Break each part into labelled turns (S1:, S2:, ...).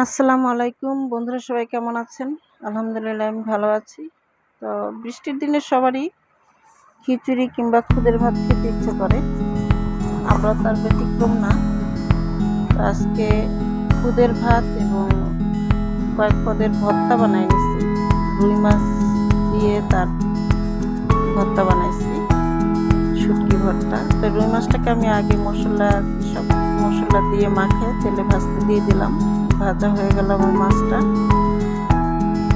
S1: আসসালামু আলাইকুম বন্ধুরা, সবাই কেমন আছেন? আলহামদুলিল্লাহ আমি ভালো আছি। তো বৃষ্টির দিনে সবারই খিচুড়ি কিংবা খুদের ভাত খেতে ইচ্ছে করে, আমরা তার ব্যতিক্রম না। তো আজকে খুদের ভাত এবং কয়েক পদের ভর্তা বানাই নিছি। রুই মাছ দিয়ে তার ভর্তা বানাইছি, শুটকি ভর্তা। তো রুই মাছটাকে আমি আগে সব মশলা দিয়ে মাখে তেলে ভাজতে দিয়ে দিলাম। ভাজা হয়ে গেল আমার মাছটা।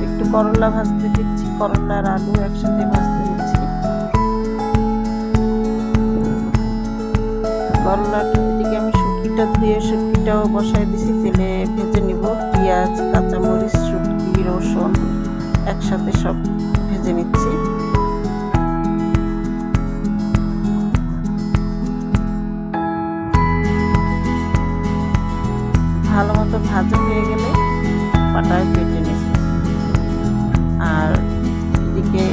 S1: একটু করলা ভাজতে দিচ্ছি, করলা আর আলু একসাথে ভাজতে দিচ্ছি। করলাটা এদিকে আমি শুটকিটা ধুয়ে শুটকিটাও বসাই দিছি, তেলে ভেজে নিব। পেঁয়াজ, কাঁচামরিচ, শুটকি, রসুন একসাথে সব ভেজে নিচ্ছি। ভালো মতো ভাজা হয়ে গেলে পাটায় বেটে নিচ্ছি। আর এদিকে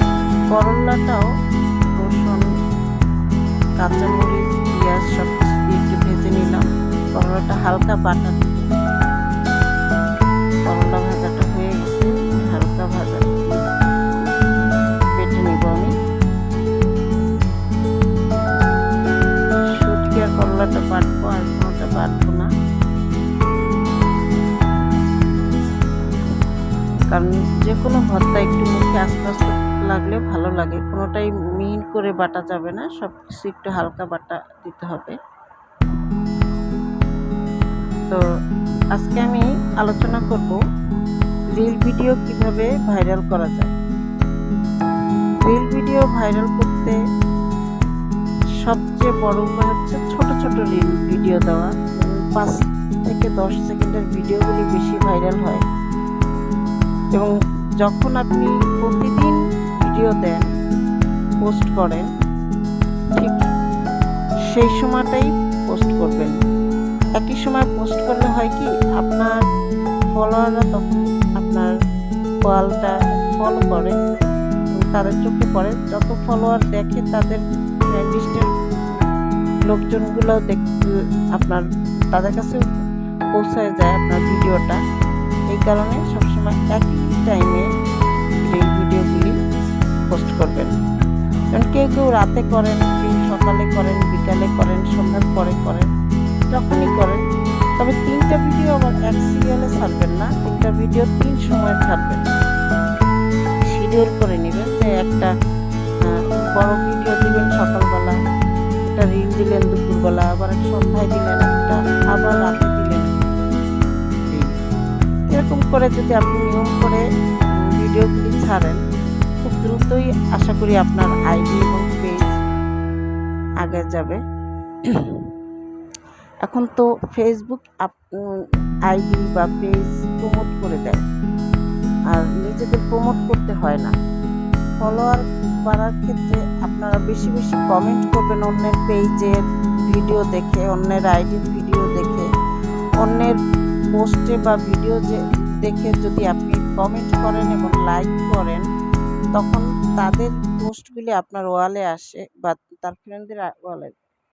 S1: করলাটাও রসুন, কাঁচামরিচ, পেঁয়াজ সব কিছু দিয়ে একটু ভেজে নিলাম। করলাটা হালকা বাটা দিয়ে, করলা ভাজাটা হয়ে গেছে, হালকা ভাজা বেটে নিব আমি। শুটকি আর করলাটা বাটবো, আর কোনোটা বাটবো না, কারণ যে কোনো ভর্তা একটু মুখে আস্তে আস্তে লাগলে ভালো লাগে। কোনোটাই মিহিন করে বাটা যাবে না, সব কিছু একটু হালকা বাটা দিতে হবে। তো আজকে আমি আলোচনা করব রিল ভিডিও কিভাবে ভাইরাল করা যায়। রিল ভিডিও ভাইরাল করতে সবচেয়ে বড় উপায় হচ্ছে ছোট ছোট রিল ভিডিও দেওয়া। 5 থেকে 10 সেকেন্ডের ভিডিওগুলি বেশি ভাইরাল হয়, এবং যখন আপনি প্রতিদিন ভিডিও দেন, পোস্ট করেন, ঠিক সেই সময়টাই পোস্ট করবেন। একই সময় পোস্ট করলে হয় কি, আপনার ফলোয়াররা তখন আপনার ওয়ালটা ফলো করে, তাদের চোখে পড়ে। যত ফলোয়ার দেখে তাদের লিস্টের লোকজনগুলো আপনার তাদের কাছে পৌঁছায় যায় আপনার ভিডিওটা। এই কারণে সবসময় একই টাইমে এই ভিডিওগুলি পোস্ট করবেন। কারণ কেউ কেউ রাতে করেন, কেউ সকালে করেন, বিকালে করেন, সন্ধ্যার পরে করেন, যখনই করেন। তবে 3টা ভিডিও আবার এক সিরিয়ালে ছাড়বেন না, 3টা ভিডিও 3 সময় ছাড়বেন। শিডিউল করে নেবেন যে একটা বড় ভিডিও দিবেন সকালবেলা, একটা রিল দিলেন দুপুরবেলা, আবার সন্ধ্যায় দিলেন একটা, আবার রাতে দিলেন। এরকম করে যদি আপনি নিয়ম করে ভিডিওগুলি ছাড়েন, খুব দ্রুতই আশা করি আপনার আইডি এবং পেজ আগে যাবে। এখন তো ফেসবুক আইডি বা পেজ প্রমোট করে দেয়, আর নিজেদের প্রমোট করতে হয় না। ফলোয়ার বাড়ার ক্ষেত্রে আপনারা বেশি বেশি কমেন্ট করবেন অন্যের পেজের ভিডিও দেখে, অন্যের আইডির ভিডিও দেখে, অন্যের পোস্টে বা ভিডিও দেখে যদি আপনি কমেন্ট করেন এবং লাইক করেন, তখন তাদের পোস্টগুলি আপনার ওয়ালে আসে বা তার ফ্রেন্ডদের ওয়ালে